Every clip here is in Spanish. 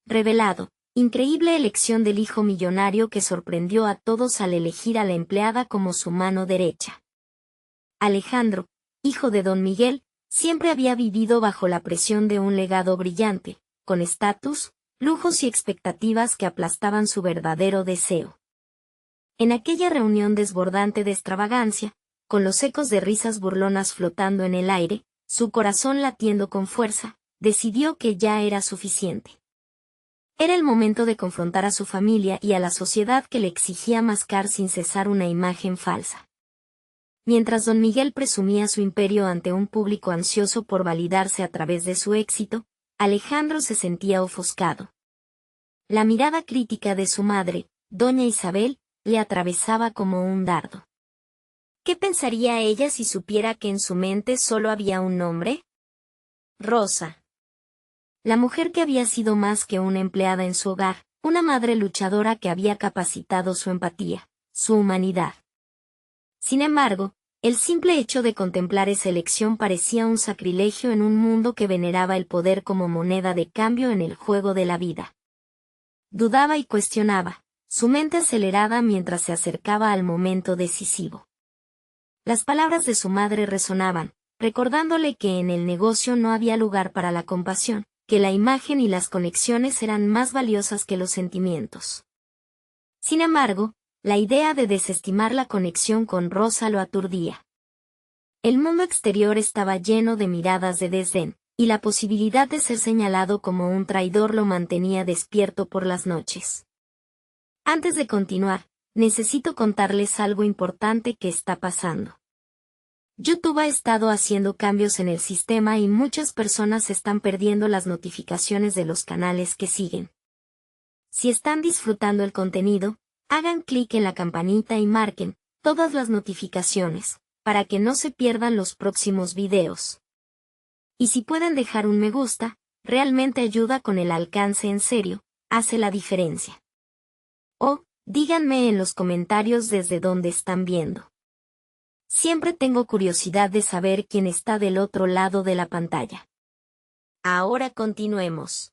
Revelado. Increíble elección del hijo millonario que sorprendió a todos al elegir a la empleada como su mano derecha. Alejandro, hijo de don Miguel, siempre había vivido bajo la presión de un legado brillante, con estatus, lujos y expectativas que aplastaban su verdadero deseo. En aquella reunión desbordante de extravagancia, con los ecos de risas burlonas flotando en el aire, su corazón latiendo con fuerza, decidió que ya era suficiente. Era el momento de confrontar a su familia y a la sociedad que le exigía mascar sin cesar una imagen falsa. Mientras don Miguel presumía su imperio ante un público ansioso por validarse a través de su éxito, Alejandro se sentía ofuscado. La mirada crítica de su madre, doña Isabel, le atravesaba como un dardo. ¿Qué pensaría ella si supiera que en su mente solo había un nombre? Rosa. La mujer que había sido más que una empleada en su hogar, una madre luchadora que había capacitado su empatía, su humanidad. Sin embargo, el simple hecho de contemplar esa elección parecía un sacrilegio en un mundo que veneraba el poder como moneda de cambio en el juego de la vida. Dudaba y cuestionaba, su mente acelerada mientras se acercaba al momento decisivo. Las palabras de su madre resonaban, recordándole que en el negocio no había lugar para la compasión, que la imagen y las conexiones eran más valiosas que los sentimientos. Sin embargo, la idea de desestimar la conexión con Rosa lo aturdía. El mundo exterior estaba lleno de miradas de desdén, y la posibilidad de ser señalado como un traidor lo mantenía despierto por las noches. Antes de continuar, necesito contarles algo importante que está pasando. YouTube ha estado haciendo cambios en el sistema y muchas personas están perdiendo las notificaciones de los canales que siguen. Si están disfrutando el contenido, hagan clic en la campanita y marquen todas las notificaciones, para que no se pierdan los próximos videos. Y si pueden dejar un me gusta, realmente ayuda con el alcance en serio, hace la diferencia. O, díganme en los comentarios desde dónde están viendo. Siempre tengo curiosidad de saber quién está del otro lado de la pantalla. Ahora continuemos.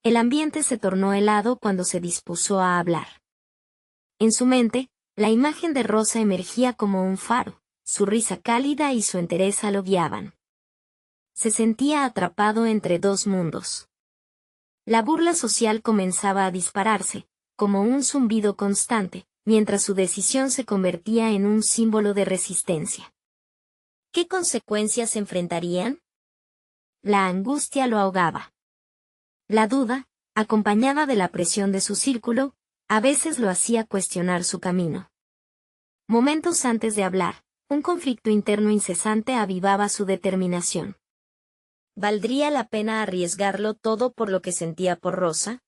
El ambiente se tornó helado cuando se dispuso a hablar. En su mente, la imagen de Rosa emergía como un faro, su risa cálida y su entereza lo guiaban. Se sentía atrapado entre dos mundos. La burla social comenzaba a dispararse, como un zumbido constante, mientras su decisión se convertía en un símbolo de resistencia. ¿Qué consecuencias enfrentarían? La angustia lo ahogaba. La duda, acompañada de la presión de su círculo, a veces lo hacía cuestionar su camino. Momentos antes de hablar, un conflicto interno incesante avivaba su determinación. ¿Valdría la pena arriesgarlo todo por lo que sentía por Rosa?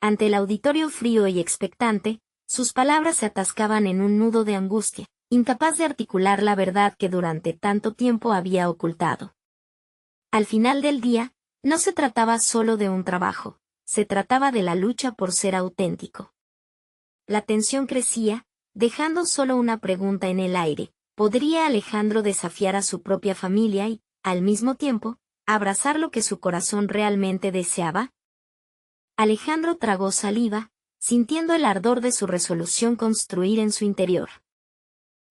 Ante el auditorio frío y expectante, sus palabras se atascaban en un nudo de angustia, incapaz de articular la verdad que durante tanto tiempo había ocultado. Al final del día, no se trataba solo de un trabajo, se trataba de la lucha por ser auténtico. La tensión crecía, dejando solo una pregunta en el aire: ¿podría Alejandro desafiar a su propia familia y, al mismo tiempo, abrazar lo que su corazón realmente deseaba? Alejandro tragó saliva, sintiendo el ardor de su resolución construir en su interior.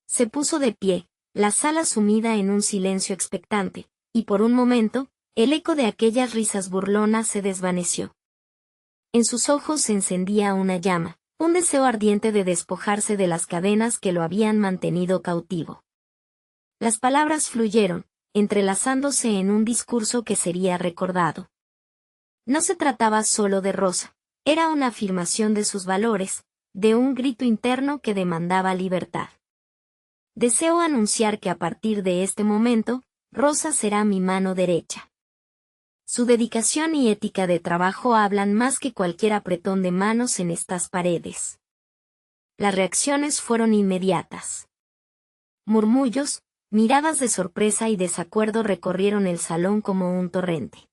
Se puso de pie, la sala sumida en un silencio expectante, y por un momento, el eco de aquellas risas burlonas se desvaneció. En sus ojos se encendía una llama, un deseo ardiente de despojarse de las cadenas que lo habían mantenido cautivo. Las palabras fluyeron, entrelazándose en un discurso que sería recordado. No se trataba solo de Rosa, era una afirmación de sus valores, de un grito interno que demandaba libertad. Deseo anunciar que a partir de este momento, Rosa será mi mano derecha. Su dedicación y ética de trabajo hablan más que cualquier apretón de manos en estas paredes. Las reacciones fueron inmediatas. Murmullos, miradas de sorpresa y desacuerdo recorrieron el salón como un torrente.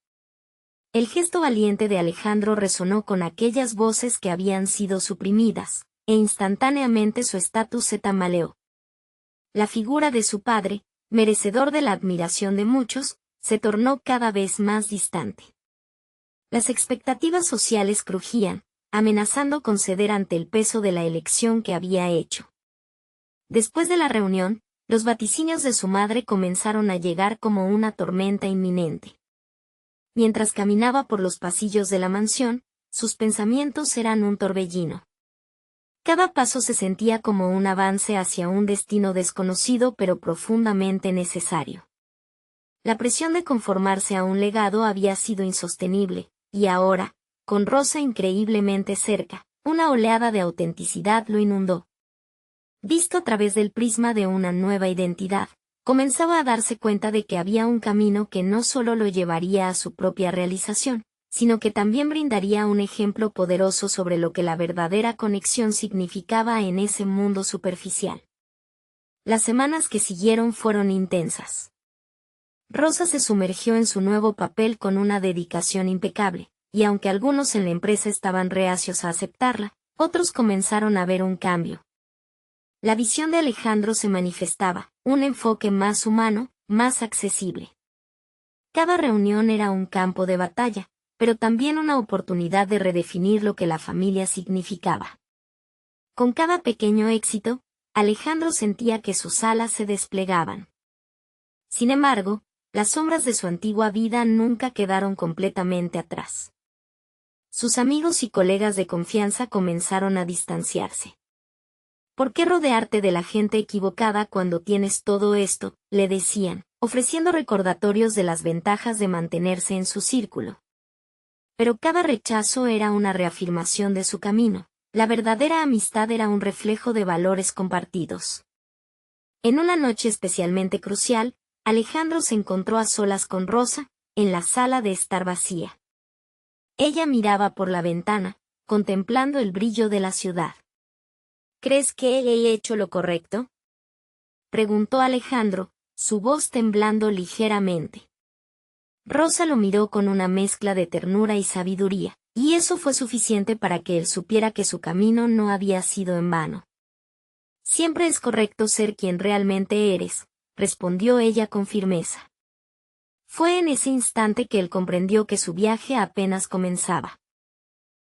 El gesto valiente de Alejandro resonó con aquellas voces que habían sido suprimidas, e instantáneamente su estatus se tambaleó. La figura de su padre, merecedor de la admiración de muchos, se tornó cada vez más distante. Las expectativas sociales crujían, amenazando con ceder ante el peso de la elección que había hecho. Después de la reunión, los vaticinios de su madre comenzaron a llegar como una tormenta inminente. Mientras caminaba por los pasillos de la mansión, sus pensamientos eran un torbellino. Cada paso se sentía como un avance hacia un destino desconocido pero profundamente necesario. La presión de conformarse a un legado había sido insostenible, y ahora, con Rosa increíblemente cerca, una oleada de autenticidad lo inundó. Visto a través del prisma de una nueva identidad, comenzaba a darse cuenta de que había un camino que no solo lo llevaría a su propia realización, sino que también brindaría un ejemplo poderoso sobre lo que la verdadera conexión significaba en ese mundo superficial. Las semanas que siguieron fueron intensas. Rosa se sumergió en su nuevo papel con una dedicación impecable, y aunque algunos en la empresa estaban reacios a aceptarla, otros comenzaron a ver un cambio. La visión de Alejandro se manifestaba, un enfoque más humano, más accesible. Cada reunión era un campo de batalla, pero también una oportunidad de redefinir lo que la familia significaba. Con cada pequeño éxito, Alejandro sentía que sus alas se desplegaban. Sin embargo, las sombras de su antigua vida nunca quedaron completamente atrás. Sus amigos y colegas de confianza comenzaron a distanciarse. ¿Por qué rodearte de la gente equivocada cuando tienes todo esto?, le decían, ofreciendo recordatorios de las ventajas de mantenerse en su círculo. Pero cada rechazo era una reafirmación de su camino. La verdadera amistad era un reflejo de valores compartidos. En una noche especialmente crucial, Alejandro se encontró a solas con Rosa, en la sala de estar vacía. Ella miraba por la ventana, contemplando el brillo de la ciudad. ¿Crees que he hecho lo correcto?, preguntó Alejandro, su voz temblando ligeramente. Rosa lo miró con una mezcla de ternura y sabiduría, y eso fue suficiente para que él supiera que su camino no había sido en vano. Siempre es correcto ser quien realmente eres, respondió ella con firmeza. Fue en ese instante que él comprendió que su viaje apenas comenzaba.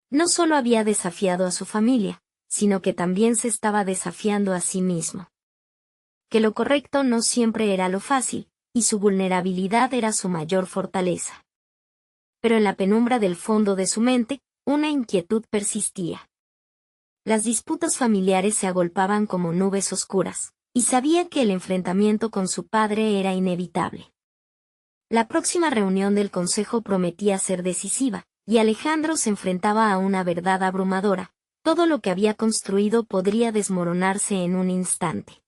No solo había desafiado a su familia, sino que también se estaba desafiando a sí mismo. Que lo correcto no siempre era lo fácil, y su vulnerabilidad era su mayor fortaleza. Pero en la penumbra del fondo de su mente, una inquietud persistía. Las disputas familiares se agolpaban como nubes oscuras, y sabía que el enfrentamiento con su padre era inevitable. La próxima reunión del consejo prometía ser decisiva, y Alejandro se enfrentaba a una verdad abrumadora: todo lo que había construido podría desmoronarse en un instante.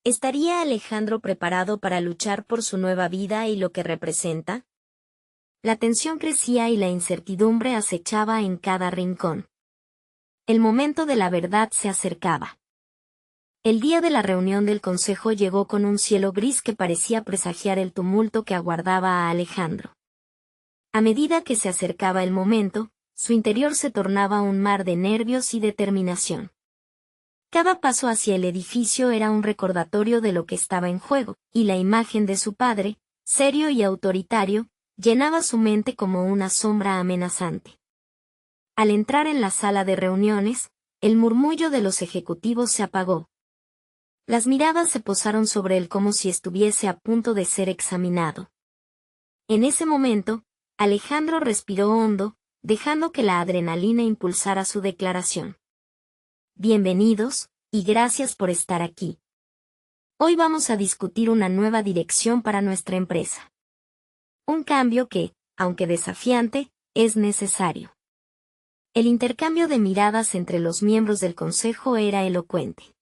¿Estaría Alejandro preparado para luchar por su nueva vida y lo que representa? La tensión crecía y la incertidumbre acechaba en cada rincón. El momento de la verdad se acercaba. El día de la reunión del consejo llegó con un cielo gris que parecía presagiar el tumulto que aguardaba a Alejandro. A medida que se acercaba el momento, su interior se tornaba un mar de nervios y determinación. Cada paso hacia el edificio era un recordatorio de lo que estaba en juego, y la imagen de su padre, serio y autoritario, llenaba su mente como una sombra amenazante. Al entrar en la sala de reuniones, el murmullo de los ejecutivos se apagó. Las miradas se posaron sobre él como si estuviese a punto de ser examinado. En ese momento, Alejandro respiró hondo, dejando que la adrenalina impulsara su declaración. Bienvenidos, y gracias por estar aquí. Hoy vamos a discutir una nueva dirección para nuestra empresa. Un cambio que, aunque desafiante, es necesario. El intercambio de miradas entre los miembros del consejo era elocuente.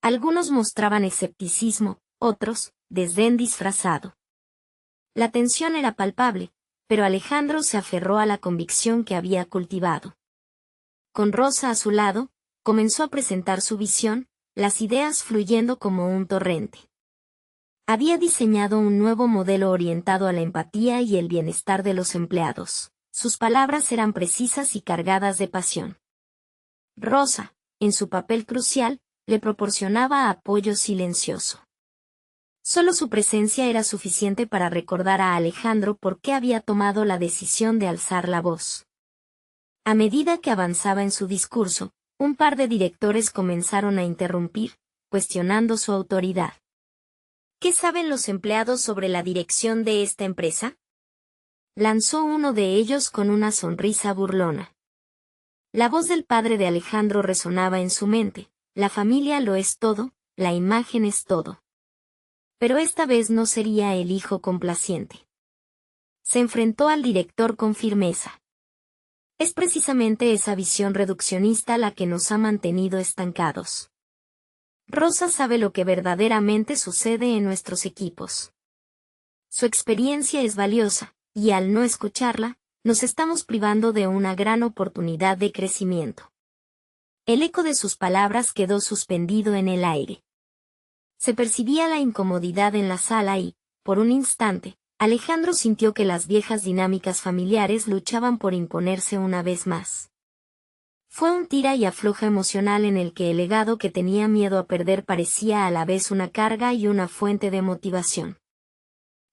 Algunos mostraban escepticismo, otros, desdén disfrazado. La tensión era palpable, pero Alejandro se aferró a la convicción que había cultivado. Con Rosa a su lado, comenzó a presentar su visión, las ideas fluyendo como un torrente. Había diseñado un nuevo modelo orientado a la empatía y el bienestar de los empleados. Sus palabras eran precisas y cargadas de pasión. Rosa, en su papel crucial, le proporcionaba apoyo silencioso. Solo su presencia era suficiente para recordar a Alejandro por qué había tomado la decisión de alzar la voz. A medida que avanzaba en su discurso, un par de directores comenzaron a interrumpir, cuestionando su autoridad. ¿Qué saben los empleados sobre la dirección de esta empresa?, lanzó uno de ellos con una sonrisa burlona. La voz del padre de Alejandro resonaba en su mente: la familia lo es todo, la imagen es todo. Pero esta vez no sería el hijo complaciente. Se enfrentó al director con firmeza. Es precisamente esa visión reduccionista la que nos ha mantenido estancados. Rosa sabe lo que verdaderamente sucede en nuestros equipos. Su experiencia es valiosa, y al no escucharla, nos estamos privando de una gran oportunidad de crecimiento. El eco de sus palabras quedó suspendido en el aire. Se percibía la incomodidad en la sala y, por un instante, Alejandro sintió que las viejas dinámicas familiares luchaban por imponerse una vez más. Fue un tira y afloja emocional en el que el legado que tenía miedo a perder parecía a la vez una carga y una fuente de motivación.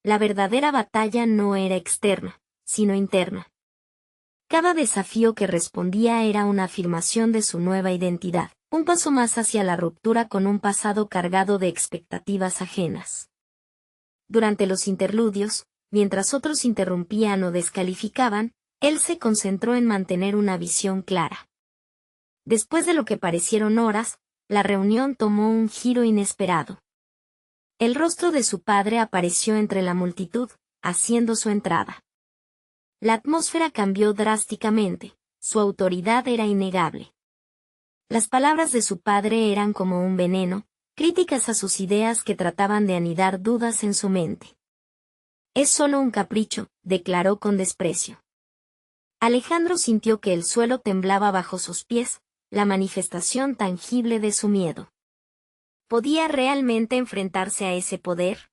La verdadera batalla no era externa, sino interna. Cada desafío que respondía era una afirmación de su nueva identidad, un paso más hacia la ruptura con un pasado cargado de expectativas ajenas. Durante los interludios, mientras otros interrumpían o descalificaban, él se concentró en mantener una visión clara. Después de lo que parecieron horas, la reunión tomó un giro inesperado. El rostro de su padre apareció entre la multitud, haciendo su entrada. La atmósfera cambió drásticamente, su autoridad era innegable. Las palabras de su padre eran como un veneno, críticas a sus ideas que trataban de anidar dudas en su mente. Es solo un capricho, declaró con desprecio. Alejandro sintió que el suelo temblaba bajo sus pies, la manifestación tangible de su miedo. ¿Podía realmente enfrentarse a ese poder?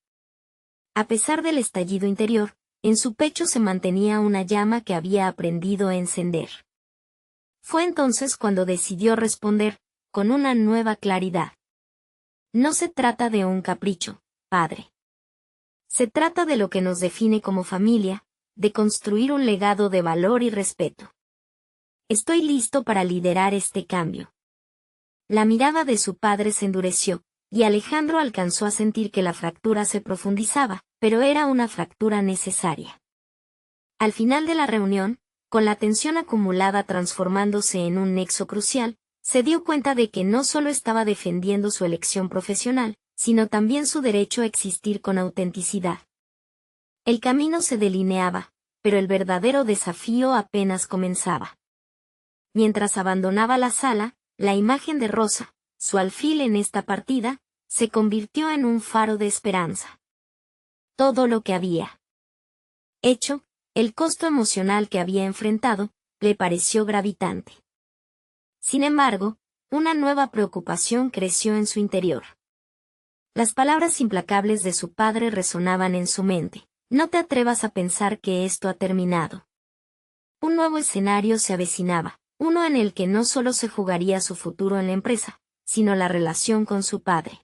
A pesar del estallido interior, en su pecho se mantenía una llama que había aprendido a encender. Fue entonces cuando decidió responder, con una nueva claridad. No se trata de un capricho, padre. Se trata de lo que nos define como familia, de construir un legado de valor y respeto. Estoy listo para liderar este cambio. La mirada de su padre se endureció, y Alejandro alcanzó a sentir que la fractura se profundizaba, pero era una fractura necesaria. Al final de la reunión, con la tensión acumulada transformándose en un nexo crucial, se dio cuenta de que no solo estaba defendiendo su elección profesional, sino también su derecho a existir con autenticidad. El camino se delineaba, pero el verdadero desafío apenas comenzaba. Mientras abandonaba la sala, la imagen de Rosa, su alfil en esta partida, se convirtió en un faro de esperanza. Todo lo que había hecho, el costo emocional que había enfrentado, le pareció gravitante. Sin embargo, una nueva preocupación creció en su interior. Las palabras implacables de su padre resonaban en su mente. No te atrevas a pensar que esto ha terminado. Un nuevo escenario se avecinaba, uno en el que no solo se jugaría su futuro en la empresa, sino la relación con su padre.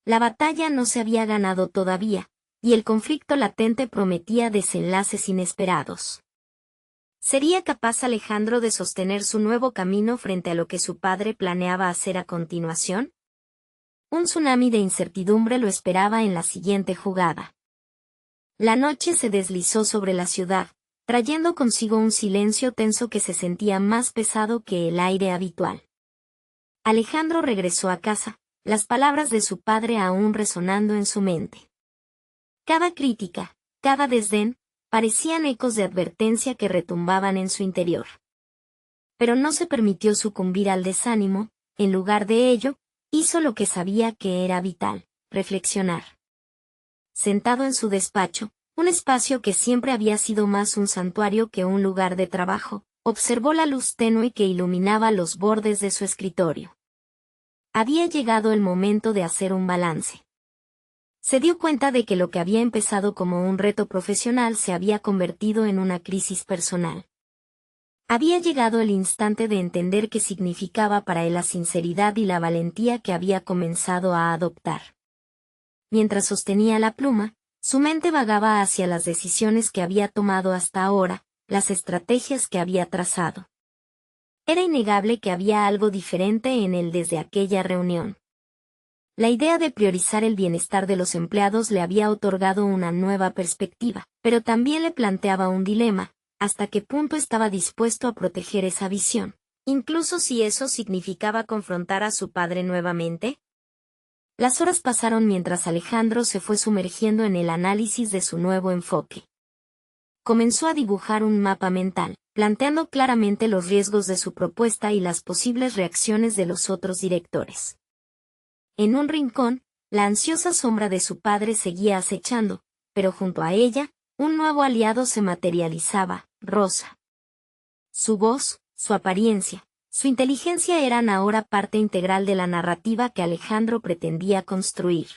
La batalla no se había ganado todavía, y el conflicto latente prometía desenlaces inesperados. ¿Sería capaz Alejandro de sostener su nuevo camino frente a lo que su padre planeaba hacer a continuación? Un tsunami de incertidumbre lo esperaba en la siguiente jugada. La noche se deslizó sobre la ciudad, trayendo consigo un silencio tenso que se sentía más pesado que el aire habitual. Alejandro regresó a casa, las palabras de su padre aún resonando en su mente. Cada crítica, cada desdén, parecían ecos de advertencia que retumbaban en su interior. Pero no se permitió sucumbir al desánimo, en lugar de ello, hizo lo que sabía que era vital, reflexionar. Sentado en su despacho, un espacio que siempre había sido más un santuario que un lugar de trabajo, observó la luz tenue que iluminaba los bordes de su escritorio. Había llegado el momento de hacer un balance. Se dio cuenta de que lo que había empezado como un reto profesional se había convertido en una crisis personal. Había llegado el instante de entender qué significaba para él la sinceridad y la valentía que había comenzado a adoptar. Mientras sostenía la pluma, su mente vagaba hacia las decisiones que había tomado hasta ahora, las estrategias que había trazado. Era innegable que había algo diferente en él desde aquella reunión. La idea de priorizar el bienestar de los empleados le había otorgado una nueva perspectiva, pero también le planteaba un dilema: ¿hasta qué punto estaba dispuesto a proteger esa visión, incluso si eso significaba confrontar a su padre nuevamente? Las horas pasaron mientras Alejandro se fue sumergiendo en el análisis de su nuevo enfoque. Comenzó a dibujar un mapa mental, planteando claramente los riesgos de su propuesta y las posibles reacciones de los otros directores. En un rincón, la ansiosa sombra de su padre seguía acechando, pero junto a ella, un nuevo aliado se materializaba: Rosa. Su voz, su apariencia, su inteligencia eran ahora parte integral de la narrativa que Alejandro pretendía construir.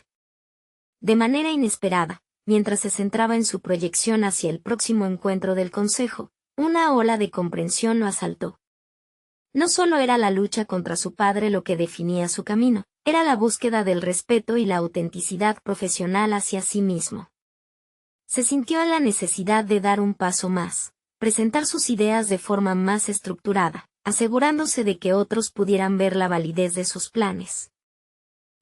De manera inesperada, mientras se centraba en su proyección hacia el próximo encuentro del Consejo, una ola de comprensión lo asaltó. No solo era la lucha contra su padre lo que definía su camino, era la búsqueda del respeto y la autenticidad profesional hacia sí mismo. Se sintió en la necesidad de dar un paso más, presentar sus ideas de forma más estructurada, asegurándose de que otros pudieran ver la validez de sus planes.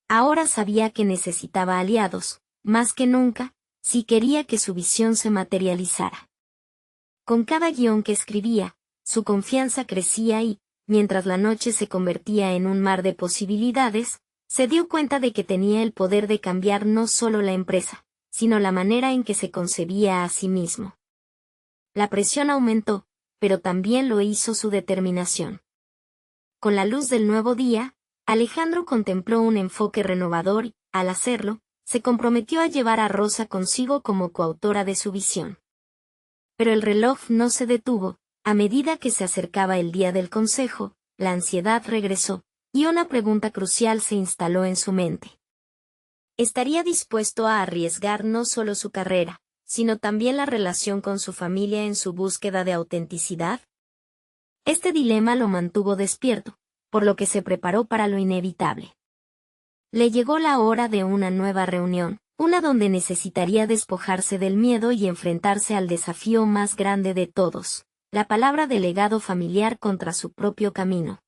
Ahora sabía que necesitaba aliados, más que nunca, si quería que su visión se materializara. Con cada guión que escribía, su confianza crecía y, mientras la noche se convertía en un mar de posibilidades, se dio cuenta de que tenía el poder de cambiar no solo la empresa, sino la manera en que se concebía a sí mismo. La presión aumentó, pero también lo hizo su determinación. Con la luz del nuevo día, Alejandro contempló un enfoque renovador y, al hacerlo, se comprometió a llevar a Rosa consigo como coautora de su visión. Pero el reloj no se detuvo. A medida que se acercaba el día del consejo, la ansiedad regresó, y una pregunta crucial se instaló en su mente. ¿Estaría dispuesto a arriesgar no solo su carrera, sino también la relación con su familia en su búsqueda de autenticidad? Este dilema lo mantuvo despierto, por lo que se preparó para lo inevitable. Le llegó la hora de una nueva reunión, una donde necesitaría despojarse del miedo y enfrentarse al desafío más grande de todos: la palabra del legado familiar contra su propio camino.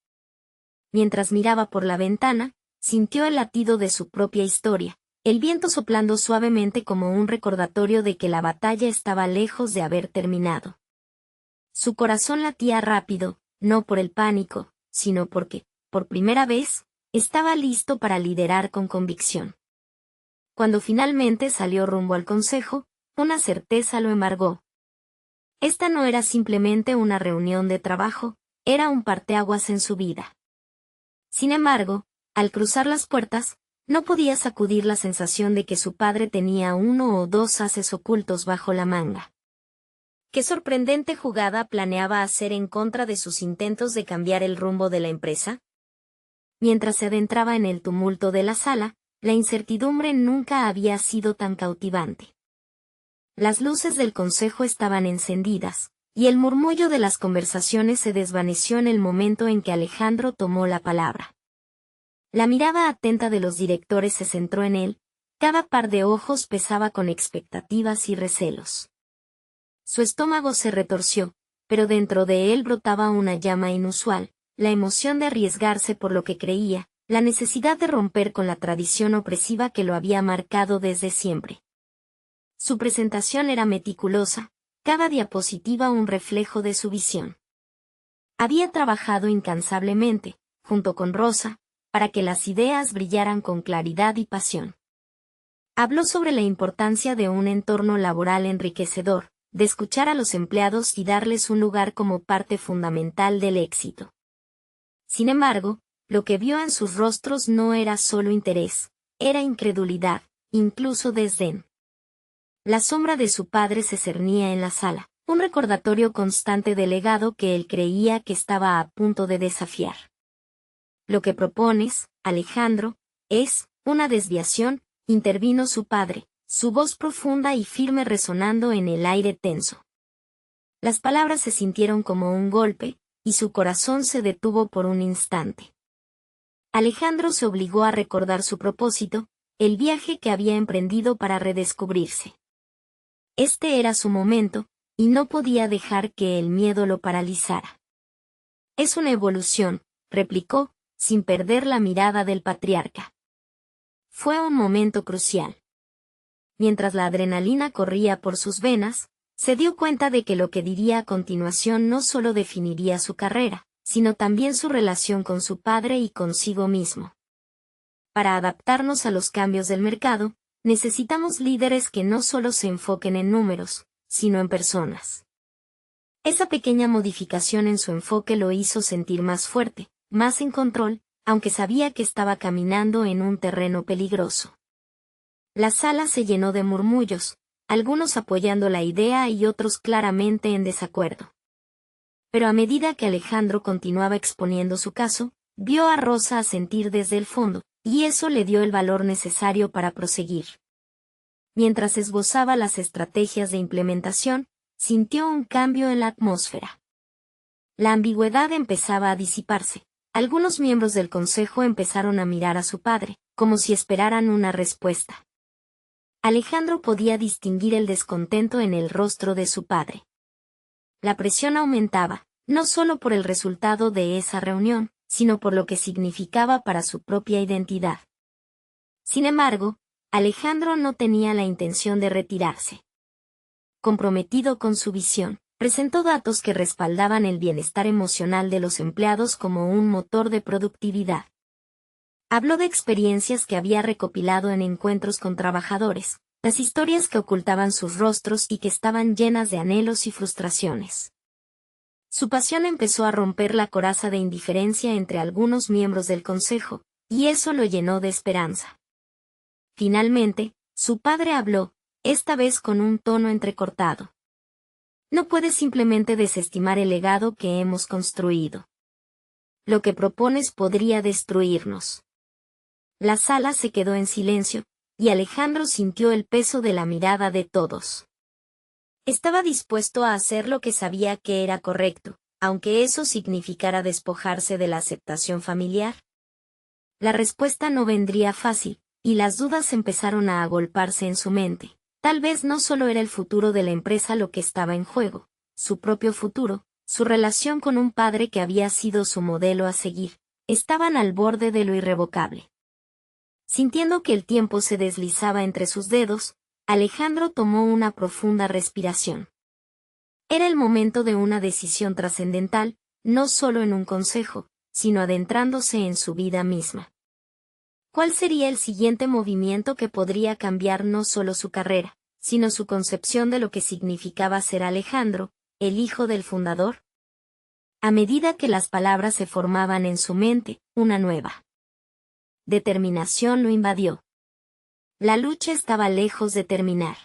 Mientras miraba por la ventana, sintió el latido de su propia historia, el viento soplando suavemente como un recordatorio de que la batalla estaba lejos de haber terminado. Su corazón latía rápido, no por el pánico, sino porque, por primera vez, estaba listo para liderar con convicción. Cuando finalmente salió rumbo al consejo, una certeza lo embargó. Esta no era simplemente una reunión de trabajo, era un parteaguas en su vida. Sin embargo, al cruzar las puertas, no podía sacudir la sensación de que su padre tenía uno o dos ases ocultos bajo la manga. ¿Qué sorprendente jugada planeaba hacer en contra de sus intentos de cambiar el rumbo de la empresa? Mientras se adentraba en el tumulto de la sala, la incertidumbre nunca había sido tan cautivante. Las luces del consejo estaban encendidas, y el murmullo de las conversaciones se desvaneció en el momento en que Alejandro tomó la palabra. La mirada atenta de los directores se centró en él, cada par de ojos pesaba con expectativas y recelos. Su estómago se retorció, pero dentro de él brotaba una llama inusual, la emoción de arriesgarse por lo que creía, la necesidad de romper con la tradición opresiva que lo había marcado desde siempre. Su presentación era meticulosa, cada diapositiva un reflejo de su visión. Había trabajado incansablemente, junto con Rosa, para que las ideas brillaran con claridad y pasión. Habló sobre la importancia de un entorno laboral enriquecedor, de escuchar a los empleados y darles un lugar como parte fundamental del éxito. Sin embargo, lo que vio en sus rostros no era solo interés, era incredulidad, incluso desdén. La sombra de su padre se cernía en la sala, un recordatorio constante del legado que él creía que estaba a punto de desafiar. Lo que propones, Alejandro, es una desviación, intervino su padre, su voz profunda y firme resonando en el aire tenso. Las palabras se sintieron como un golpe, y su corazón se detuvo por un instante. Alejandro se obligó a recordar su propósito, el viaje que había emprendido para redescubrirse. Este era su momento, y no podía dejar que el miedo lo paralizara. Es una evolución, replicó, sin perder la mirada del patriarca. Fue un momento crucial. Mientras la adrenalina corría por sus venas, se dio cuenta de que lo que diría a continuación no solo definiría su carrera, sino también su relación con su padre y consigo mismo. Para adaptarnos a los cambios del mercado, necesitamos líderes que no solo se enfoquen en números, sino en personas. Esa pequeña modificación en su enfoque lo hizo sentir más fuerte, más en control, aunque sabía que estaba caminando en un terreno peligroso. La sala se llenó de murmullos, algunos apoyando la idea y otros claramente en desacuerdo. Pero a medida que Alejandro continuaba exponiendo su caso, vio a Rosa asentir desde el fondo, y eso le dio el valor necesario para proseguir. Mientras esbozaba las estrategias de implementación, sintió un cambio en la atmósfera. La ambigüedad empezaba a disiparse. Algunos miembros del consejo empezaron a mirar a su padre, como si esperaran una respuesta. Alejandro podía distinguir el descontento en el rostro de su padre. La presión aumentaba, no solo por el resultado de esa reunión, sino por lo que significaba para su propia identidad. Sin embargo, Alejandro no tenía la intención de retirarse. Comprometido con su visión, presentó datos que respaldaban el bienestar emocional de los empleados como un motor de productividad. Habló de experiencias que había recopilado en encuentros con trabajadores, las historias que ocultaban sus rostros y que estaban llenas de anhelos y frustraciones. Su pasión empezó a romper la coraza de indiferencia entre algunos miembros del consejo, y eso lo llenó de esperanza. Finalmente, su padre habló, esta vez con un tono entrecortado. No puedes simplemente desestimar el legado que hemos construido. Lo que propones podría destruirnos. La sala se quedó en silencio, y Alejandro sintió el peso de la mirada de todos. Estaba dispuesto a hacer lo que sabía que era correcto, aunque eso significara despojarse de la aceptación familiar. La respuesta no vendría fácil, y las dudas empezaron a agolparse en su mente. Tal vez no solo era el futuro de la empresa lo que estaba en juego, su propio futuro, su relación con un padre que había sido su modelo a seguir, estaban al borde de lo irrevocable. Sintiendo que el tiempo se deslizaba entre sus dedos, Alejandro tomó una profunda respiración. Era el momento de una decisión trascendental, no solo en un consejo, sino adentrándose en su vida misma. ¿Cuál sería el siguiente movimiento que podría cambiar no solo su carrera, sino su concepción de lo que significaba ser Alejandro, el hijo del fundador? A medida que las palabras se formaban en su mente, una nueva determinación lo invadió. La lucha estaba lejos de terminar.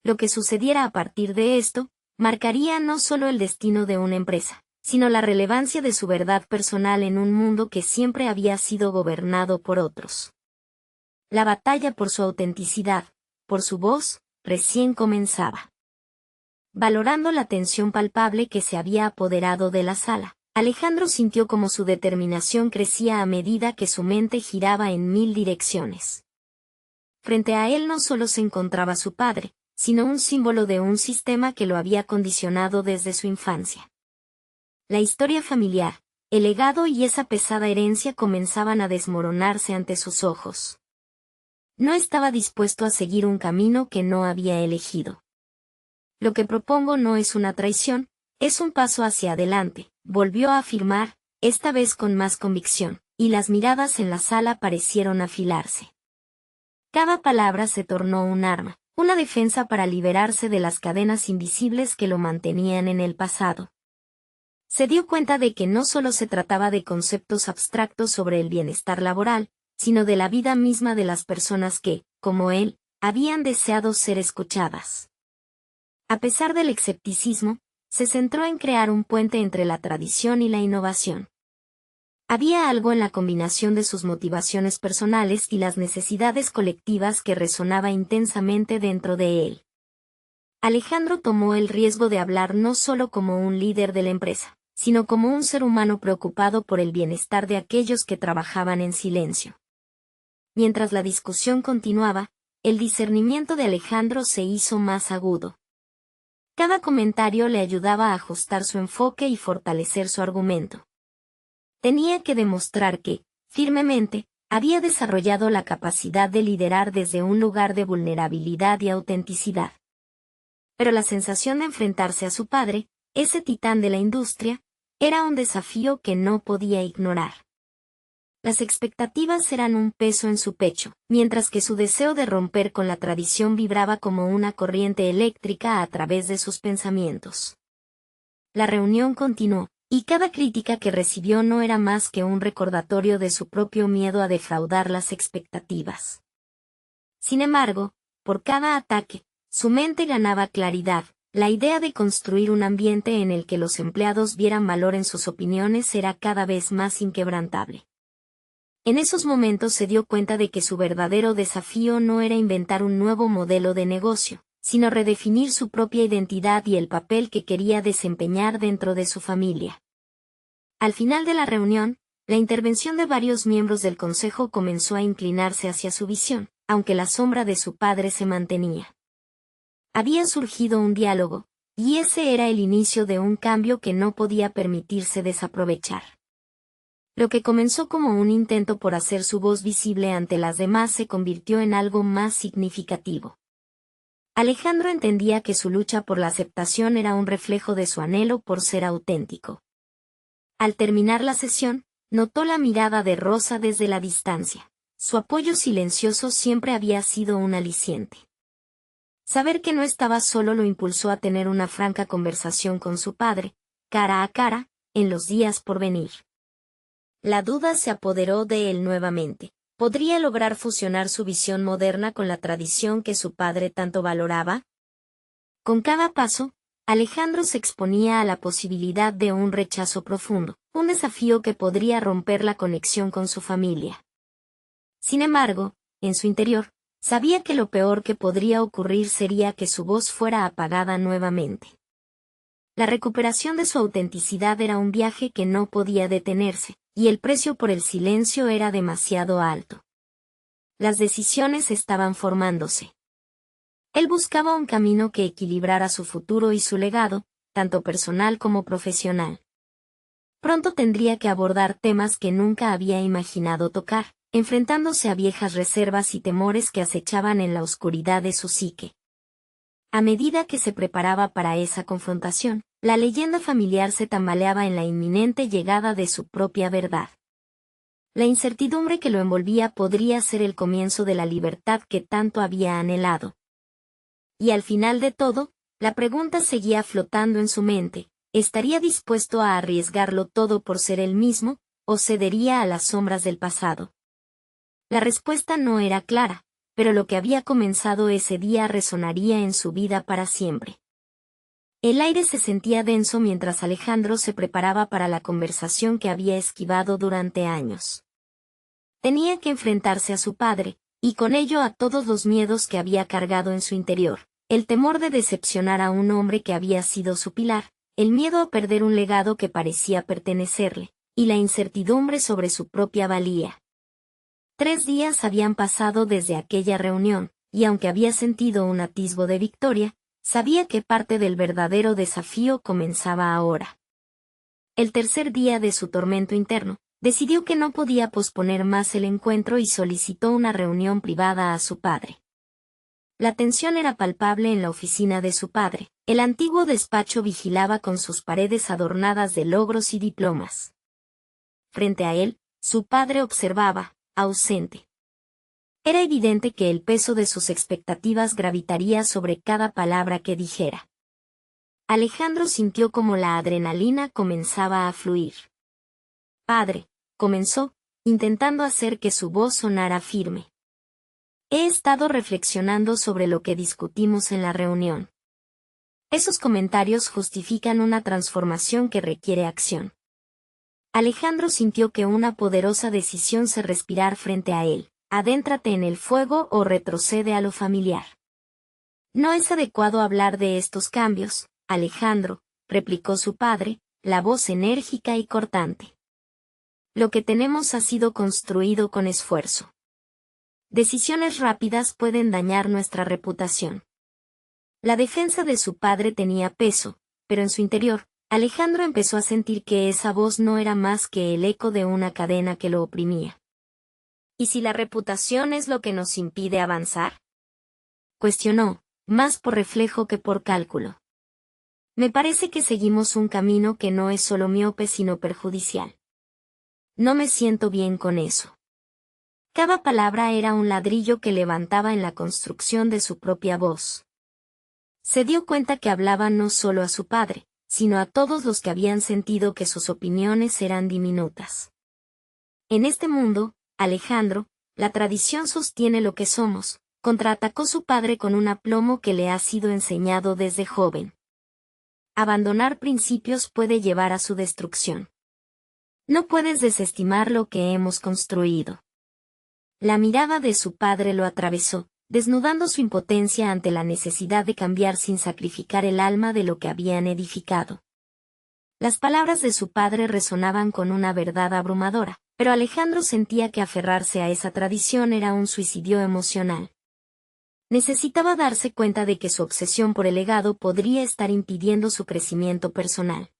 Lo que sucediera a partir de esto, marcaría no solo el destino de una empresa, sino la relevancia de su verdad personal en un mundo que siempre había sido gobernado por otros. La batalla por su autenticidad, por su voz, recién comenzaba. Valorando la tensión palpable que se había apoderado de la sala, Alejandro sintió como su determinación crecía a medida que su mente giraba en 1000 direcciones. Frente a él no solo se encontraba su padre, sino un símbolo de un sistema que lo había condicionado desde su infancia. La historia familiar, el legado y esa pesada herencia comenzaban a desmoronarse ante sus ojos. No estaba dispuesto a seguir un camino que no había elegido. Lo que propongo no es una traición, es un paso hacia adelante, volvió a afirmar, esta vez con más convicción, y las miradas en la sala parecieron afilarse. Cada palabra se tornó un arma, una defensa para liberarse de las cadenas invisibles que lo mantenían en el pasado. Se dio cuenta de que no solo se trataba de conceptos abstractos sobre el bienestar laboral, sino de la vida misma de las personas que, como él, habían deseado ser escuchadas. A pesar del escepticismo, se centró en crear un puente entre la tradición y la innovación. Había algo en la combinación de sus motivaciones personales y las necesidades colectivas que resonaba intensamente dentro de él. Alejandro tomó el riesgo de hablar no solo como un líder de la empresa, sino como un ser humano preocupado por el bienestar de aquellos que trabajaban en silencio. Mientras la discusión continuaba, el discernimiento de Alejandro se hizo más agudo. Cada comentario le ayudaba a ajustar su enfoque y fortalecer su argumento. Tenía que demostrar que, firmemente, había desarrollado la capacidad de liderar desde un lugar de vulnerabilidad y autenticidad. Pero la sensación de enfrentarse a su padre, ese titán de la industria, era un desafío que no podía ignorar. Las expectativas eran un peso en su pecho, mientras que su deseo de romper con la tradición vibraba como una corriente eléctrica a través de sus pensamientos. La reunión continuó, y cada crítica que recibió no era más que un recordatorio de su propio miedo a defraudar las expectativas. Sin embargo, por cada ataque, su mente ganaba claridad. La idea de construir un ambiente en el que los empleados vieran valor en sus opiniones era cada vez más inquebrantable. En esos momentos se dio cuenta de que su verdadero desafío no era inventar un nuevo modelo de negocio, sino redefinir su propia identidad y el papel que quería desempeñar dentro de su familia. Al final de la reunión, la intervención de varios miembros del consejo comenzó a inclinarse hacia su visión, aunque la sombra de su padre se mantenía. Había surgido un diálogo, y ese era el inicio de un cambio que no podía permitirse desaprovechar. Lo que comenzó como un intento por hacer su voz visible ante las demás se convirtió en algo más significativo. Alejandro entendía que su lucha por la aceptación era un reflejo de su anhelo por ser auténtico. Al terminar la sesión, notó la mirada de Rosa desde la distancia. Su apoyo silencioso siempre había sido un aliciente. Saber que no estaba solo lo impulsó a tener una franca conversación con su padre, cara a cara, en los días por venir. La duda se apoderó de él nuevamente. ¿Podría lograr fusionar su visión moderna con la tradición que su padre tanto valoraba? Con cada paso, Alejandro se exponía a la posibilidad de un rechazo profundo, un desafío que podría romper la conexión con su familia. Sin embargo, en su interior, sabía que lo peor que podría ocurrir sería que su voz fuera apagada nuevamente. La recuperación de su autenticidad era un viaje que no podía detenerse, y el precio por el silencio era demasiado alto. Las decisiones estaban formándose. Él buscaba un camino que equilibrara su futuro y su legado, tanto personal como profesional. Pronto tendría que abordar temas que nunca había imaginado tocar, enfrentándose a viejas reservas y temores que acechaban en la oscuridad de su psique. A medida que se preparaba para esa confrontación, la leyenda familiar se tambaleaba en la inminente llegada de su propia verdad. La incertidumbre que lo envolvía podría ser el comienzo de la libertad que tanto había anhelado. Y al final de todo, la pregunta seguía flotando en su mente: ¿estaría dispuesto a arriesgarlo todo por ser él mismo, o cedería a las sombras del pasado? La respuesta no era clara, pero lo que había comenzado ese día resonaría en su vida para siempre. El aire se sentía denso mientras Alejandro se preparaba para la conversación que había esquivado durante años. Tenía que enfrentarse a su padre, y con ello a todos los miedos que había cargado en su interior: el temor de decepcionar a un hombre que había sido su pilar, el miedo a perder un legado que parecía pertenecerle, y la incertidumbre sobre su propia valía. 3 días habían pasado desde aquella reunión, y aunque había sentido un atisbo de victoria, sabía que parte del verdadero desafío comenzaba ahora. El tercer día de su tormento interno, decidió que no podía posponer más el encuentro y solicitó una reunión privada a su padre. La tensión era palpable en la oficina de su padre. El antiguo despacho vigilaba con sus paredes adornadas de logros y diplomas. Frente a él, su padre observaba, ausente. Era evidente que el peso de sus expectativas gravitaría sobre cada palabra que dijera. Alejandro sintió como la adrenalina comenzaba a fluir. «Padre», comenzó, intentando hacer que su voz sonara firme. «He estado reflexionando sobre lo que discutimos en la reunión. Esos comentarios justifican una transformación que requiere acción». Alejandro sintió que una poderosa decisión se respiraba frente a él: adéntrate en el fuego o retrocede a lo familiar. No es adecuado hablar de estos cambios, Alejandro, replicó su padre, la voz enérgica y cortante. Lo que tenemos ha sido construido con esfuerzo. Decisiones rápidas pueden dañar nuestra reputación. La defensa de su padre tenía peso, pero en su interior, Alejandro empezó a sentir que esa voz no era más que el eco de una cadena que lo oprimía. ¿Y si la reputación es lo que nos impide avanzar?, cuestionó, más por reflejo que por cálculo. Me parece que seguimos un camino que no es solo miope sino perjudicial. No me siento bien con eso. Cada palabra era un ladrillo que levantaba en la construcción de su propia voz. Se dio cuenta que hablaba no solo a su padre, sino a todos los que habían sentido que sus opiniones eran diminutas. En este mundo, Alejandro, la tradición sostiene lo que somos, contraatacó su padre con un aplomo que le ha sido enseñado desde joven. Abandonar principios puede llevar a su destrucción. No puedes desestimar lo que hemos construido. La mirada de su padre lo atravesó, desnudando su impotencia ante la necesidad de cambiar sin sacrificar el alma de lo que habían edificado. Las palabras de su padre resonaban con una verdad abrumadora, pero Alejandro sentía que aferrarse a esa tradición era un suicidio emocional. Necesitaba darse cuenta de que su obsesión por el legado podría estar impidiendo su crecimiento personal.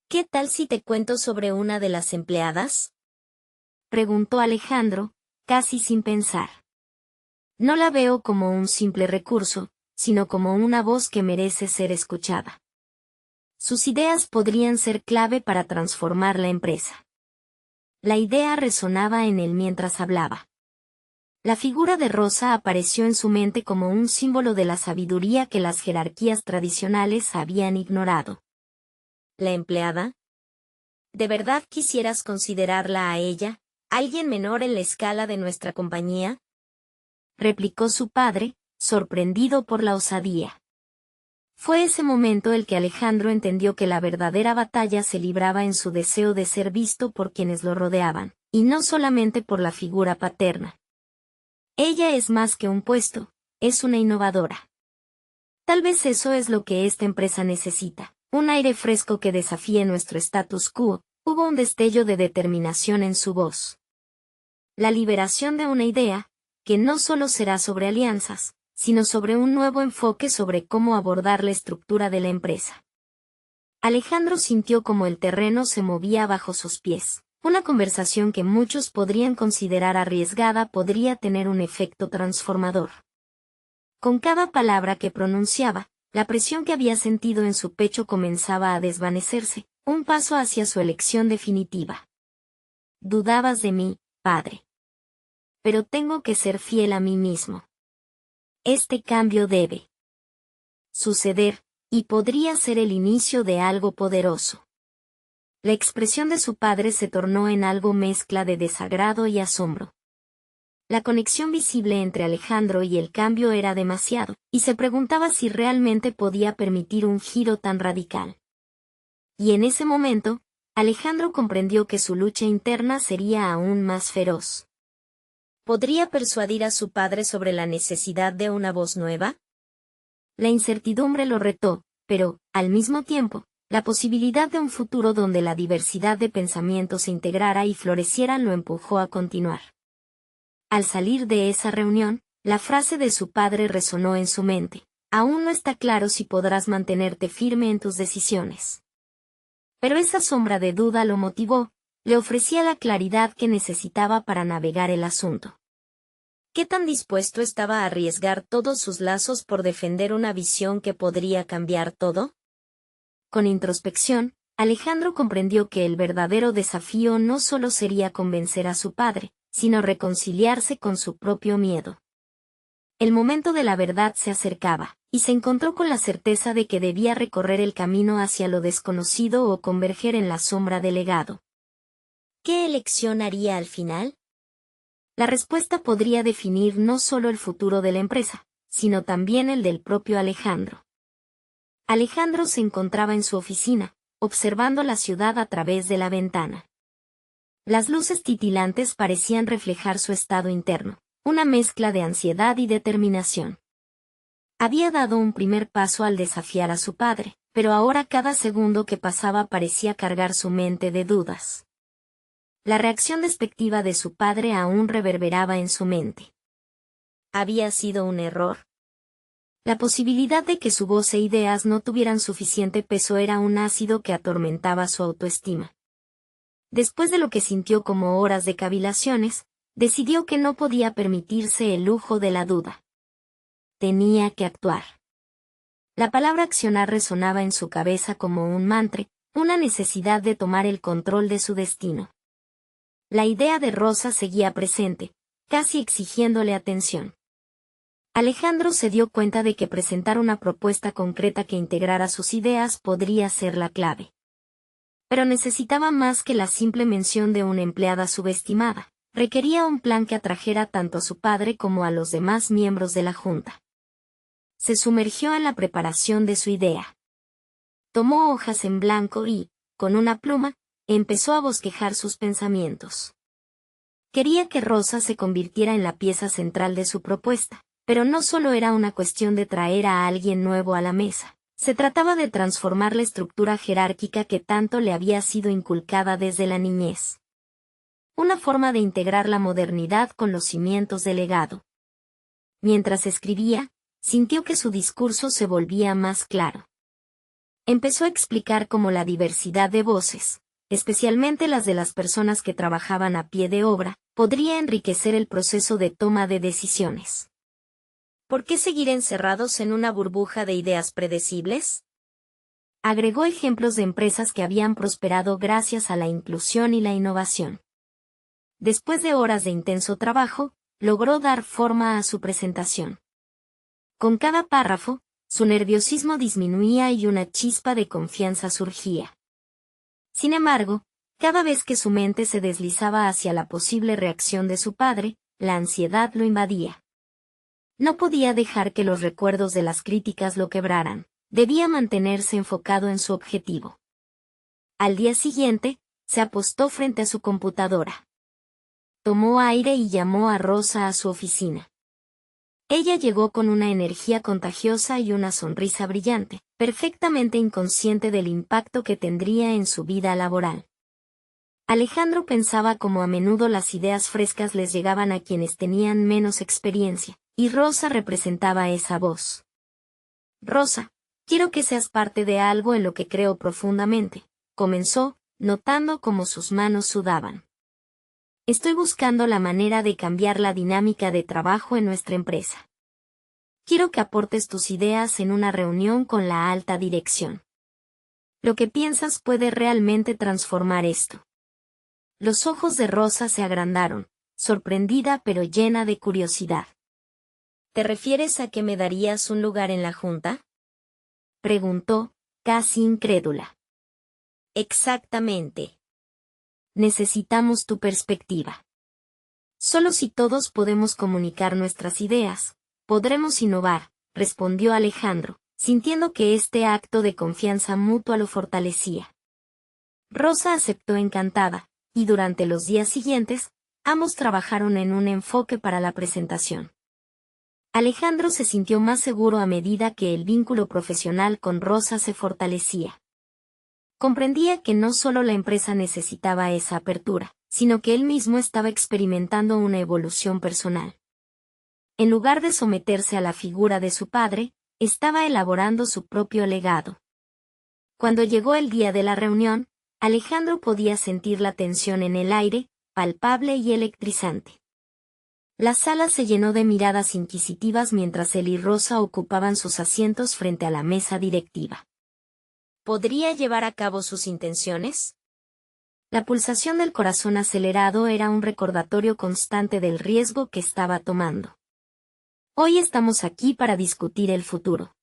¿Qué tal si te cuento sobre una de las empleadas?, preguntó Alejandro, casi sin pensar. No la veo como un simple recurso, sino como una voz que merece ser escuchada. Sus ideas podrían ser clave para transformar la empresa. La idea resonaba en él mientras hablaba. La figura de Rosa apareció en su mente como un símbolo de la sabiduría que las jerarquías tradicionales habían ignorado. ¿La empleada? ¿De verdad quisieras considerarla a ella, alguien menor en la escala de nuestra compañía?, replicó su padre, sorprendido por la osadía. Fue ese momento el que Alejandro entendió que la verdadera batalla se libraba en su deseo de ser visto por quienes lo rodeaban, y no solamente por la figura paterna. Ella es más que un puesto, es una innovadora. Tal vez eso es lo que esta empresa necesita, un aire fresco que desafíe nuestro status quo. Hubo un destello de determinación en su voz. La liberación de una idea, que no solo será sobre alianzas, sino sobre un nuevo enfoque sobre cómo abordar la estructura de la empresa. Alejandro sintió como el terreno se movía bajo sus pies. Una conversación que muchos podrían considerar arriesgada podría tener un efecto transformador. Con cada palabra que pronunciaba, la presión que había sentido en su pecho comenzaba a desvanecerse, un paso hacia su elección definitiva. Dudabas de mí, padre. Pero tengo que ser fiel a mí mismo. Este cambio debe suceder, y podría ser el inicio de algo poderoso. La expresión de su padre se tornó en algo mezcla de desagrado y asombro. La conexión visible entre Alejandro y el cambio era demasiado, y se preguntaba si realmente podía permitir un giro tan radical. Y en ese momento, Alejandro comprendió que su lucha interna sería aún más feroz. ¿Podría persuadir a su padre sobre la necesidad de una voz nueva? La incertidumbre lo retó, pero, al mismo tiempo, la posibilidad de un futuro donde la diversidad de pensamientos se integrara y floreciera lo empujó a continuar. Al salir de esa reunión, la frase de su padre resonó en su mente: aún no está claro si podrás mantenerte firme en tus decisiones. Pero esa sombra de duda lo motivó, le ofrecía la claridad que necesitaba para navegar el asunto. ¿Qué tan dispuesto estaba a arriesgar todos sus lazos por defender una visión que podría cambiar todo? Con introspección, Alejandro comprendió que el verdadero desafío no solo sería convencer a su padre, sino reconciliarse con su propio miedo. El momento de la verdad se acercaba, y se encontró con la certeza de que debía recorrer el camino hacia lo desconocido o converger en la sombra del legado. ¿Qué elección haría al final? La respuesta podría definir no solo el futuro de la empresa, sino también el del propio Alejandro. Alejandro se encontraba en su oficina, observando la ciudad a través de la ventana. Las luces titilantes parecían reflejar su estado interno, una mezcla de ansiedad y determinación. Había dado un primer paso al desafiar a su padre, pero ahora cada segundo que pasaba parecía cargar su mente de dudas. La reacción despectiva de su padre aún reverberaba en su mente. ¿Había sido un error? La posibilidad de que su voz e ideas no tuvieran suficiente peso era un ácido que atormentaba su autoestima. Después de lo que sintió como horas de cavilaciones, decidió que no podía permitirse el lujo de la duda. Tenía que actuar. La palabra accionar resonaba en su cabeza como un mantra, una necesidad de tomar el control de su destino. La idea de Rosa seguía presente, casi exigiéndole atención. Alejandro se dio cuenta de que presentar una propuesta concreta que integrara sus ideas podría ser la clave. Pero necesitaba más que la simple mención de una empleada subestimada. Requería un plan que atrajera tanto a su padre como a los demás miembros de la junta. Se sumergió en la preparación de su idea. Tomó hojas en blanco y, con una pluma, empezó a bosquejar sus pensamientos. Quería que Rosa se convirtiera en la pieza central de su propuesta. Pero no solo era una cuestión de traer a alguien nuevo a la mesa. Se trataba de transformar la estructura jerárquica que tanto le había sido inculcada desde la niñez. Una forma de integrar la modernidad con los cimientos del legado. Mientras escribía, sintió que su discurso se volvía más claro. Empezó a explicar cómo la diversidad de voces, especialmente las de las personas que trabajaban a pie de obra, podría enriquecer el proceso de toma de decisiones. ¿Por qué seguir encerrados en una burbuja de ideas predecibles? Agregó ejemplos de empresas que habían prosperado gracias a la inclusión y la innovación. Después de horas de intenso trabajo, logró dar forma a su presentación. Con cada párrafo, su nerviosismo disminuía y una chispa de confianza surgía. Sin embargo, cada vez que su mente se deslizaba hacia la posible reacción de su padre, la ansiedad lo invadía. No podía dejar que los recuerdos de las críticas lo quebraran. Debía mantenerse enfocado en su objetivo. Al día siguiente, se apostó frente a su computadora. Tomó aire y llamó a Rosa a su oficina. Ella llegó con una energía contagiosa y una sonrisa brillante, perfectamente inconsciente del impacto que tendría en su vida laboral. Alejandro pensaba cómo a menudo las ideas frescas les llegaban a quienes tenían menos experiencia. Y Rosa representaba esa voz. Rosa, quiero que seas parte de algo en lo que creo profundamente, comenzó, notando cómo sus manos sudaban. Estoy buscando la manera de cambiar la dinámica de trabajo en nuestra empresa. Quiero que aportes tus ideas en una reunión con la alta dirección. Lo que piensas puede realmente transformar esto. Los ojos de Rosa se agrandaron, sorprendida pero llena de curiosidad. ¿Te refieres a que me darías un lugar en la junta? Preguntó, casi incrédula. Exactamente. Necesitamos tu perspectiva. Solo si todos podemos comunicar nuestras ideas, podremos innovar, respondió Alejandro, sintiendo que este acto de confianza mutua lo fortalecía. Rosa aceptó encantada, y durante los días siguientes, ambos trabajaron en un enfoque para la presentación. Alejandro se sintió más seguro a medida que el vínculo profesional con Rosa se fortalecía. Comprendía que no solo la empresa necesitaba esa apertura, sino que él mismo estaba experimentando una evolución personal. En lugar de someterse a la figura de su padre, estaba elaborando su propio legado. Cuando llegó el día de la reunión, Alejandro podía sentir la tensión en el aire, palpable y electrizante. La sala se llenó de miradas inquisitivas mientras él y Rosa ocupaban sus asientos frente a la mesa directiva. ¿Podría llevar a cabo sus intenciones? La pulsación del corazón acelerado era un recordatorio constante del riesgo que estaba tomando. Hoy estamos aquí para discutir el futuro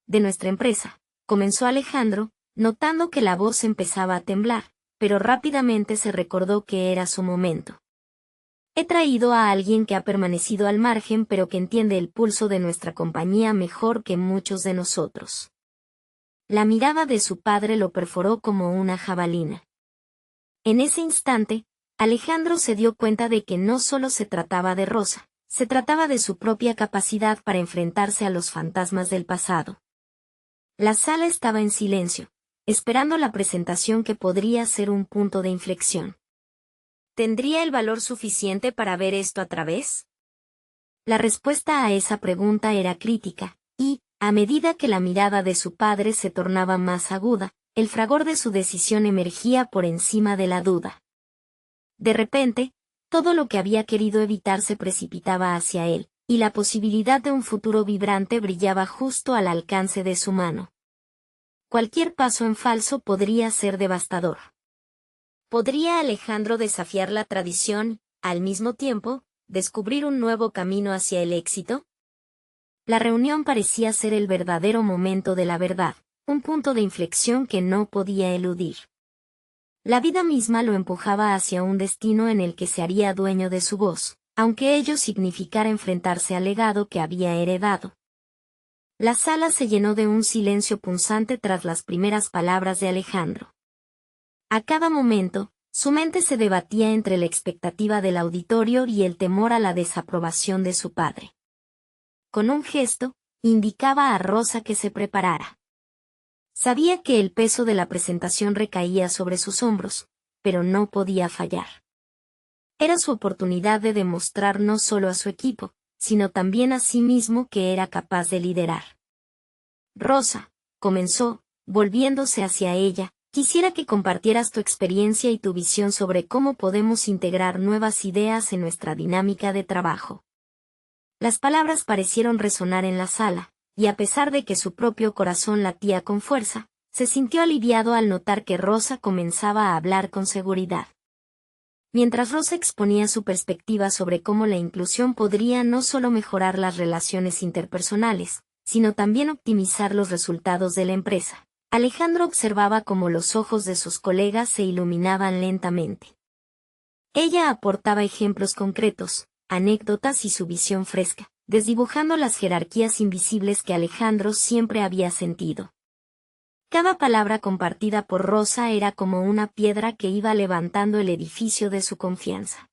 de nuestra empresa, comenzó Alejandro, notando que la voz empezaba a temblar, pero rápidamente se recordó que era su momento. He traído a alguien que ha permanecido al margen pero que entiende el pulso de nuestra compañía mejor que muchos de nosotros. La mirada de su padre lo perforó como una jabalina. En ese instante, Alejandro se dio cuenta de que no solo se trataba de Rosa, se trataba de su propia capacidad para enfrentarse a los fantasmas del pasado. La sala estaba en silencio, esperando la presentación que podría ser un punto de inflexión. ¿Tendría el valor suficiente para ver esto a través? La respuesta a esa pregunta era crítica, y, a medida que la mirada de su padre se tornaba más aguda, el fragor de su decisión emergía por encima de la duda. De repente, todo lo que había querido evitar se precipitaba hacia él, y la posibilidad de un futuro vibrante brillaba justo al alcance de su mano. Cualquier paso en falso podría ser devastador. ¿Podría Alejandro desafiar la tradición, al mismo tiempo, descubrir un nuevo camino hacia el éxito? La reunión parecía ser el verdadero momento de la verdad, un punto de inflexión que no podía eludir. La vida misma lo empujaba hacia un destino en el que se haría dueño de su voz, aunque ello significara enfrentarse al legado que había heredado. La sala se llenó de un silencio punzante tras las primeras palabras de Alejandro. A cada momento, su mente se debatía entre la expectativa del auditorio y el temor a la desaprobación de su padre. Con un gesto, indicaba a Rosa que se preparara. Sabía que el peso de la presentación recaía sobre sus hombros, pero no podía fallar. Era su oportunidad de demostrar no solo a su equipo, sino también a sí mismo que era capaz de liderar. Rosa, comenzó, volviéndose hacia ella, quisiera que compartieras tu experiencia y tu visión sobre cómo podemos integrar nuevas ideas en nuestra dinámica de trabajo. Las palabras parecieron resonar en la sala, y a pesar de que su propio corazón latía con fuerza, se sintió aliviado al notar que Rosa comenzaba a hablar con seguridad. Mientras Rosa exponía su perspectiva sobre cómo la inclusión podría no solo mejorar las relaciones interpersonales, sino también optimizar los resultados de la empresa, Alejandro observaba cómo los ojos de sus colegas se iluminaban lentamente. Ella aportaba ejemplos concretos, anécdotas y su visión fresca, desdibujando las jerarquías invisibles que Alejandro siempre había sentido. Cada palabra compartida por Rosa era como una piedra que iba levantando el edificio de su confianza.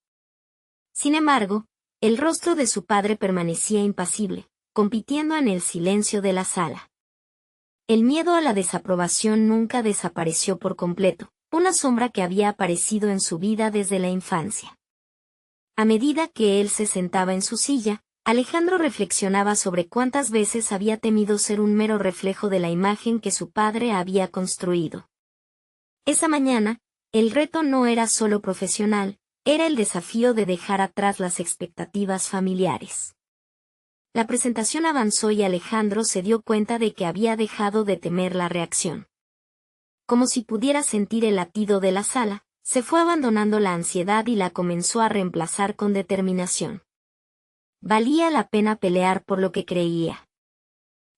Sin embargo, el rostro de su padre permanecía impasible, compitiendo en el silencio de la sala. El miedo a la desaprobación nunca desapareció por completo, una sombra que había aparecido en su vida desde la infancia. A medida que él se sentaba en su silla, Alejandro reflexionaba sobre cuántas veces había temido ser un mero reflejo de la imagen que su padre había construido. Esa mañana, el reto no era solo profesional, era el desafío de dejar atrás las expectativas familiares. La presentación avanzó y Alejandro se dio cuenta de que había dejado de temer la reacción. Como si pudiera sentir el latido de la sala, se fue abandonando la ansiedad y la comenzó a reemplazar con determinación. Valía la pena pelear por lo que creía.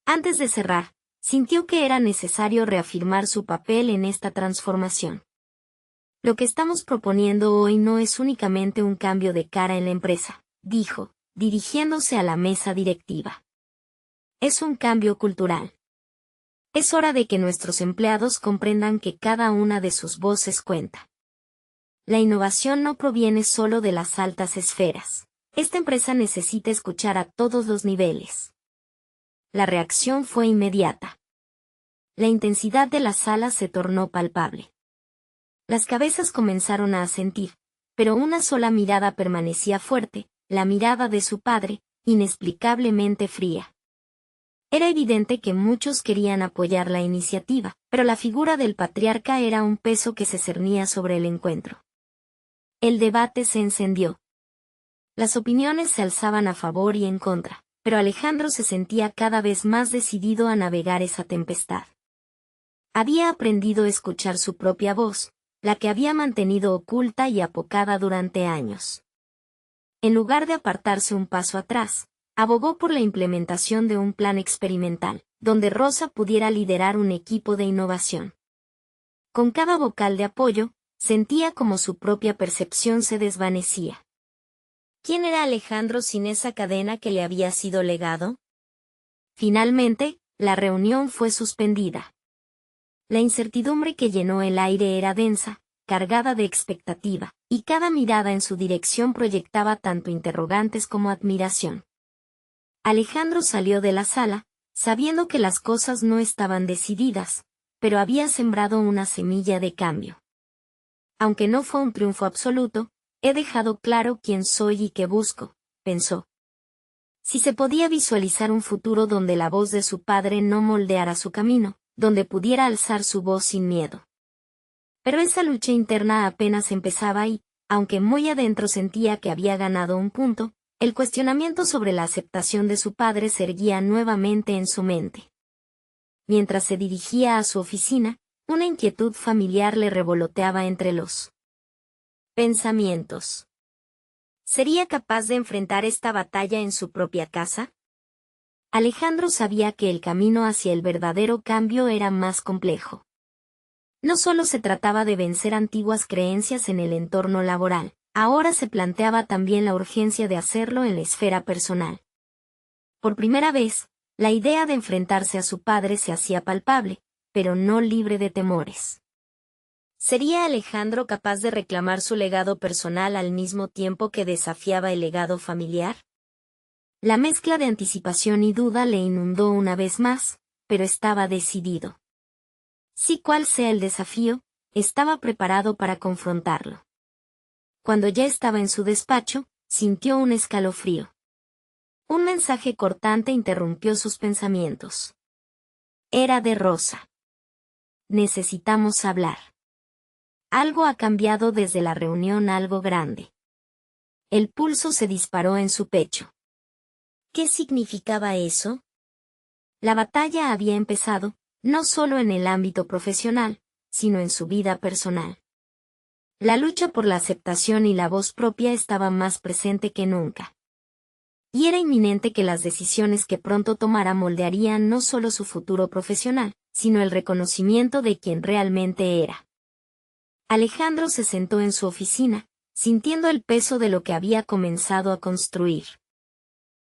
Antes de cerrar, sintió que era necesario reafirmar su papel en esta transformación. Lo que estamos proponiendo hoy no es únicamente un cambio de cara en la empresa, dijo, dirigiéndose a la mesa directiva. Es un cambio cultural. Es hora de que nuestros empleados comprendan que cada una de sus voces cuenta. La innovación no proviene solo de las altas esferas. Esta empresa necesita escuchar a todos los niveles. La reacción fue inmediata. La intensidad de la sala se tornó palpable. Las cabezas comenzaron a asentir, pero una sola mirada permanecía fuerte, la mirada de su padre, inexplicablemente fría. Era evidente que muchos querían apoyar la iniciativa, pero la figura del patriarca era un peso que se cernía sobre el encuentro. El debate se encendió. Las opiniones se alzaban a favor y en contra, pero Alejandro se sentía cada vez más decidido a navegar esa tempestad. Había aprendido a escuchar su propia voz, la que había mantenido oculta y apocada durante años. En lugar de apartarse un paso atrás, abogó por la implementación de un plan experimental, donde Rosa pudiera liderar un equipo de innovación. Con cada vocal de apoyo, sentía como su propia percepción se desvanecía. ¿Quién era Alejandro sin esa cadena que le había sido legado? Finalmente, la reunión fue suspendida. La incertidumbre que llenó el aire era densa, cargada de expectativa, y cada mirada en su dirección proyectaba tanto interrogantes como admiración. Alejandro salió de la sala, sabiendo que las cosas no estaban decididas, pero había sembrado una semilla de cambio. Aunque no fue un triunfo absoluto, he dejado claro quién soy y qué busco, pensó. Si se podía visualizar un futuro donde la voz de su padre no moldeara su camino, donde pudiera alzar su voz sin miedo. Pero esa lucha interna apenas empezaba y, aunque muy adentro sentía que había ganado un punto, el cuestionamiento sobre la aceptación de su padre se erguía nuevamente en su mente. Mientras se dirigía a su oficina, una inquietud familiar le revoloteaba entre los pensamientos. ¿Sería capaz de enfrentar esta batalla en su propia casa? Alejandro sabía que el camino hacia el verdadero cambio era más complejo. No solo se trataba de vencer antiguas creencias en el entorno laboral, ahora se planteaba también la urgencia de hacerlo en la esfera personal. Por primera vez, la idea de enfrentarse a su padre se hacía palpable, pero no libre de temores. ¿Sería Alejandro capaz de reclamar su legado personal al mismo tiempo que desafiaba el legado familiar? La mezcla de anticipación y duda le inundó una vez más, pero estaba decidido. Si cual sea el desafío, estaba preparado para confrontarlo. Cuando ya estaba en su despacho, sintió un escalofrío. Un mensaje cortante interrumpió sus pensamientos. Era de Rosa. Necesitamos hablar. Algo ha cambiado desde la reunión, algo grande. El pulso se disparó en su pecho. ¿Qué significaba eso? La batalla había empezado, no solo en el ámbito profesional, sino en su vida personal. La lucha por la aceptación y la voz propia estaba más presente que nunca. Y era inminente que las decisiones que pronto tomara moldearían no solo su futuro profesional, sino el reconocimiento de quien realmente era. Alejandro se sentó en su oficina, sintiendo el peso de lo que había comenzado a construir.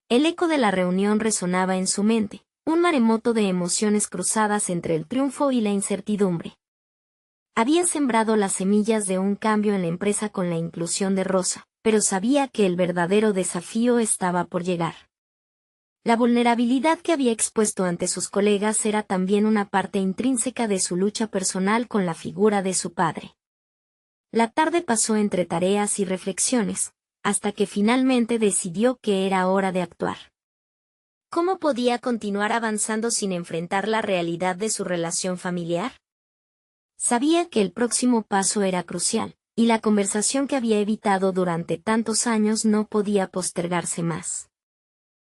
El eco de la reunión resonaba en su mente, un maremoto de emociones cruzadas entre el triunfo y la incertidumbre. Había sembrado las semillas de un cambio en la empresa con la inclusión de Rosa, pero sabía que el verdadero desafío estaba por llegar. La vulnerabilidad que había expuesto ante sus colegas era también una parte intrínseca de su lucha personal con la figura de su padre. La tarde pasó entre tareas y reflexiones, hasta que finalmente decidió que era hora de actuar. ¿Cómo podía continuar avanzando sin enfrentar la realidad de su relación familiar? Sabía que el próximo paso era crucial, y la conversación que había evitado durante tantos años no podía postergarse más.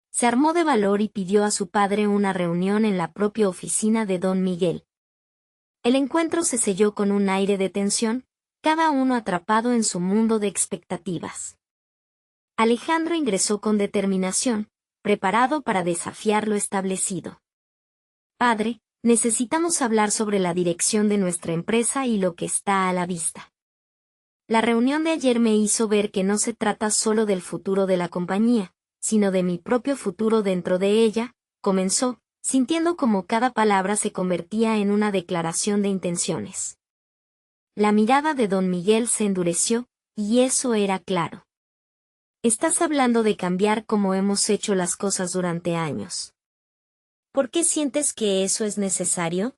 Se armó de valor y pidió a su padre una reunión en la propia oficina de don Miguel. El encuentro se selló con un aire de tensión, cada uno atrapado en su mundo de expectativas. Alejandro ingresó con determinación, preparado para desafiar lo establecido. Padre, necesitamos hablar sobre la dirección de nuestra empresa y lo que está a la vista. La reunión de ayer me hizo ver que no se trata solo del futuro de la compañía, sino de mi propio futuro dentro de ella, comenzó, sintiendo como cada palabra se convertía en una declaración de intenciones. La mirada de don Miguel se endureció, y eso era claro. Estás hablando de cambiar como hemos hecho las cosas durante años. ¿Por qué sientes que eso es necesario?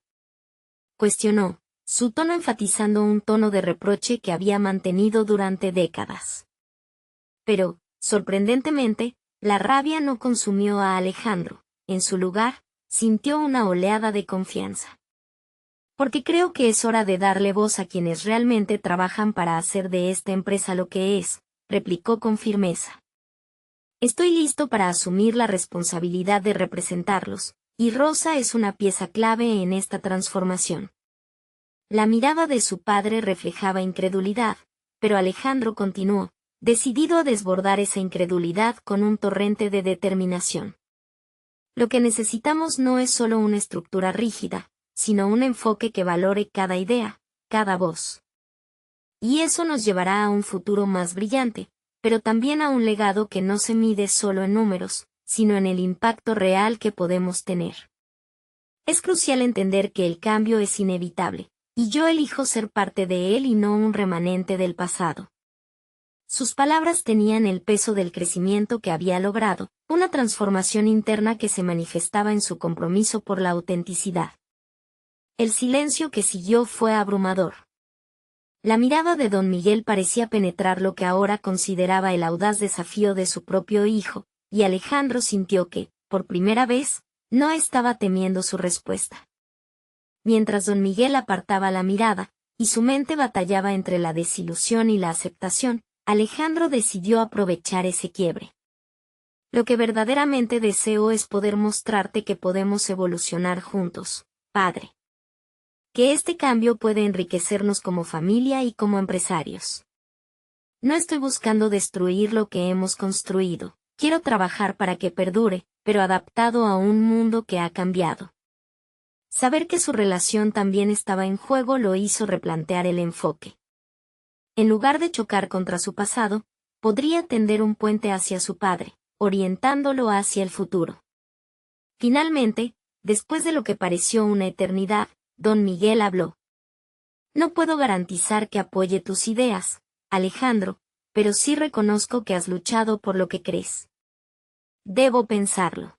Cuestionó, su tono enfatizando un tono de reproche que había mantenido durante décadas. Pero, sorprendentemente, la rabia no consumió a Alejandro, en su lugar, sintió una oleada de confianza. Porque creo que es hora de darle voz a quienes realmente trabajan para hacer de esta empresa lo que es, replicó con firmeza. Estoy listo para asumir la responsabilidad de representarlos, y Rosa es una pieza clave en esta transformación. La mirada de su padre reflejaba incredulidad, pero Alejandro continuó, decidido a desbordar esa incredulidad con un torrente de determinación. Lo que necesitamos no es solo una estructura rígida, sino un enfoque que valore cada idea, cada voz. Y eso nos llevará a un futuro más brillante, pero también a un legado que no se mide solo en números, sino en el impacto real que podemos tener. Es crucial entender que el cambio es inevitable, y yo elijo ser parte de él y no un remanente del pasado. Sus palabras tenían el peso del crecimiento que había logrado, una transformación interna que se manifestaba en su compromiso por la autenticidad. El silencio que siguió fue abrumador. La mirada de don Miguel parecía penetrar lo que ahora consideraba el audaz desafío de su propio hijo, y Alejandro sintió que, por primera vez, no estaba temiendo su respuesta. Mientras don Miguel apartaba la mirada, y su mente batallaba entre la desilusión y la aceptación, Alejandro decidió aprovechar ese quiebre. Lo que verdaderamente deseo es poder mostrarte que podemos evolucionar juntos, padre. Que este cambio puede enriquecernos como familia y como empresarios. No estoy buscando destruir lo que hemos construido, quiero trabajar para que perdure, pero adaptado a un mundo que ha cambiado. Saber que su relación también estaba en juego lo hizo replantear el enfoque. En lugar de chocar contra su pasado, podría tender un puente hacia su padre, orientándolo hacia el futuro. Finalmente, después de lo que pareció una eternidad, don Miguel habló. No puedo garantizar que apoye tus ideas, Alejandro, pero sí reconozco que has luchado por lo que crees. Debo pensarlo.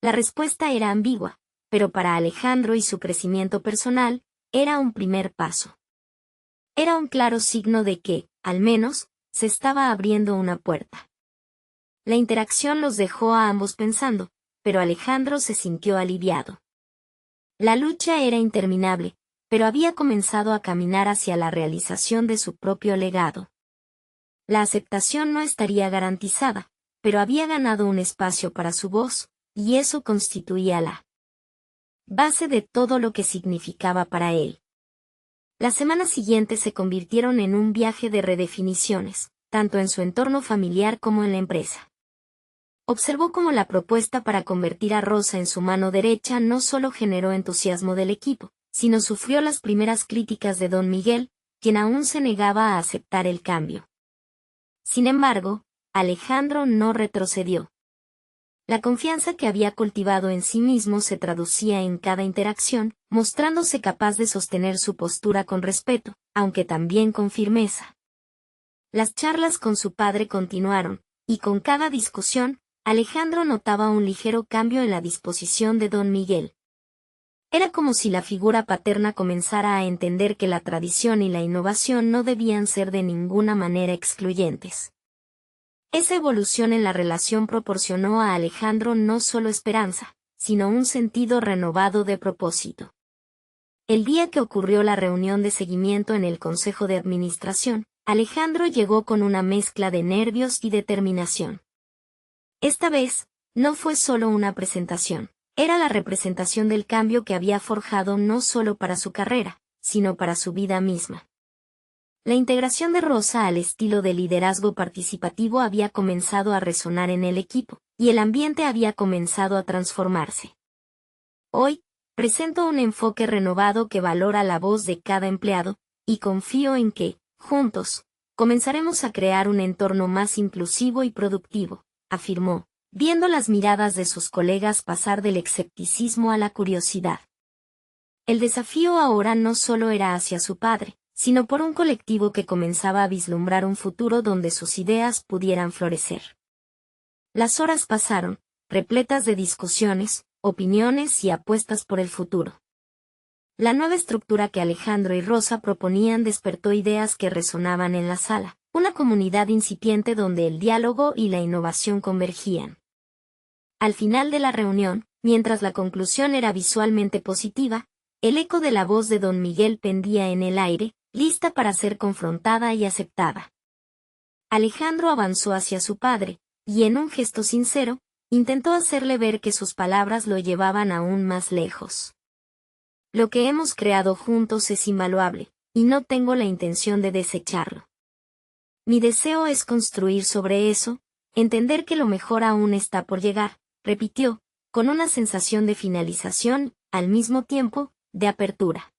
La respuesta era ambigua, pero para Alejandro y su crecimiento personal, era un primer paso. Era un claro signo de que, al menos, se estaba abriendo una puerta. La interacción los dejó a ambos pensando, pero Alejandro se sintió aliviado. La lucha era interminable, pero había comenzado a caminar hacia la realización de su propio legado. La aceptación no estaría garantizada, pero había ganado un espacio para su voz, y eso constituía la base de todo lo que significaba para él. Las semanas siguientes se convirtieron en un viaje de redefiniciones, tanto en su entorno familiar como en la empresa. Observó cómo la propuesta para convertir a Rosa en su mano derecha no solo generó entusiasmo del equipo, sino sufrió las primeras críticas de don Miguel, quien aún se negaba a aceptar el cambio. Sin embargo, Alejandro no retrocedió. La confianza que había cultivado en sí mismo se traducía en cada interacción, mostrándose capaz de sostener su postura con respeto, aunque también con firmeza. Las charlas con su padre continuaron, y con cada discusión, Alejandro notaba un ligero cambio en la disposición de don Miguel. Era como si la figura paterna comenzara a entender que la tradición y la innovación no debían ser de ninguna manera excluyentes. Esa evolución en la relación proporcionó a Alejandro no solo esperanza, sino un sentido renovado de propósito. El día que ocurrió la reunión de seguimiento en el Consejo de Administración, Alejandro llegó con una mezcla de nervios y determinación. Esta vez, no fue solo una presentación, era la representación del cambio que había forjado no solo para su carrera, sino para su vida misma. La integración de Rosa al estilo de liderazgo participativo había comenzado a resonar en el equipo, y el ambiente había comenzado a transformarse. Hoy, presento un enfoque renovado que valora la voz de cada empleado, y confío en que, juntos, comenzaremos a crear un entorno más inclusivo y productivo, afirmó, viendo las miradas de sus colegas pasar del escepticismo a la curiosidad. El desafío ahora no solo era hacia su padre, sino por un colectivo que comenzaba a vislumbrar un futuro donde sus ideas pudieran florecer. Las horas pasaron, repletas de discusiones, opiniones y apuestas por el futuro. La nueva estructura que Alejandro y Rosa proponían despertó ideas que resonaban en la sala, una comunidad incipiente donde el diálogo y la innovación convergían. Al final de la reunión, mientras la conclusión era visualmente positiva, el eco de la voz de don Miguel pendía en el aire, lista para ser confrontada y aceptada. Alejandro avanzó hacia su padre, y en un gesto sincero, intentó hacerle ver que sus palabras lo llevaban aún más lejos. Lo que hemos creado juntos es invaluable, y no tengo la intención de desecharlo. Mi deseo es construir sobre eso, entender que lo mejor aún está por llegar, repitió, con una sensación de finalización, al mismo tiempo, de apertura.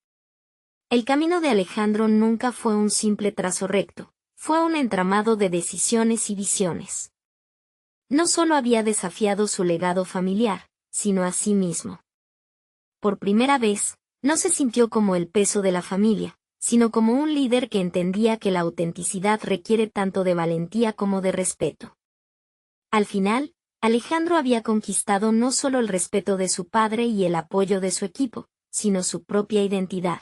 El camino de Alejandro nunca fue un simple trazo recto, fue un entramado de decisiones y visiones. No solo había desafiado su legado familiar, sino a sí mismo. Por primera vez, no se sintió como el peso de la familia, sino como un líder que entendía que la autenticidad requiere tanto de valentía como de respeto. Al final, Alejandro había conquistado no solo el respeto de su padre y el apoyo de su equipo, sino su propia identidad.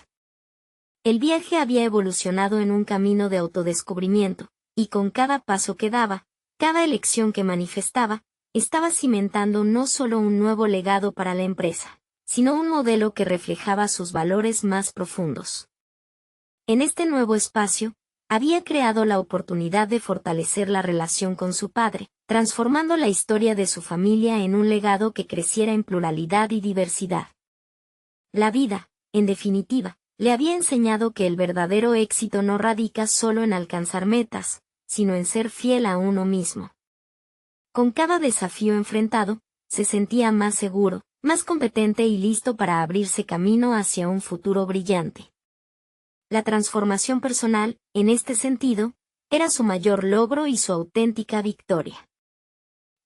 El viaje había evolucionado en un camino de autodescubrimiento, y con cada paso que daba, Cada elección que manifestaba, estaba cimentando no solo un nuevo legado para la empresa, sino un modelo que reflejaba sus valores más profundos. En este nuevo espacio, había creado la oportunidad de fortalecer la relación con su padre, transformando la historia de su familia en un legado que creciera en pluralidad y diversidad. La vida, en definitiva, le había enseñado que el verdadero éxito no radica solo en alcanzar metas, sino en ser fiel a uno mismo. Con cada desafío enfrentado, se sentía más seguro, más competente y listo para abrirse camino hacia un futuro brillante. La transformación personal, en este sentido, era su mayor logro y su auténtica victoria.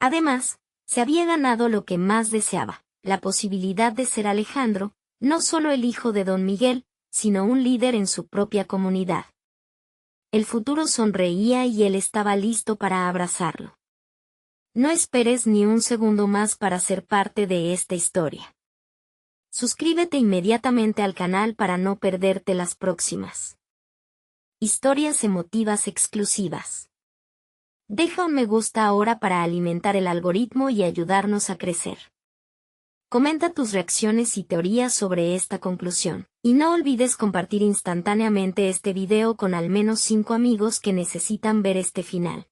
Además, se había ganado lo que más deseaba, la posibilidad de ser Alejandro, no solo el hijo de don Miguel, sino un líder en su propia comunidad. El futuro sonreía y él estaba listo para abrazarlo. No esperes ni un segundo más para ser parte de esta historia. Suscríbete inmediatamente al canal para no perderte las próximas historias emotivas exclusivas. Deja un me gusta ahora para alimentar el algoritmo y ayudarnos a crecer. Comenta tus reacciones y teorías sobre esta conclusión, y no olvides compartir instantáneamente este video con al menos 5 amigos que necesitan ver este final.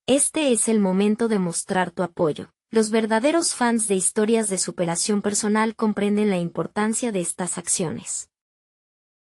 Este es el momento de mostrar tu apoyo. Los verdaderos fans de historias de superación personal comprenden la importancia de estas acciones.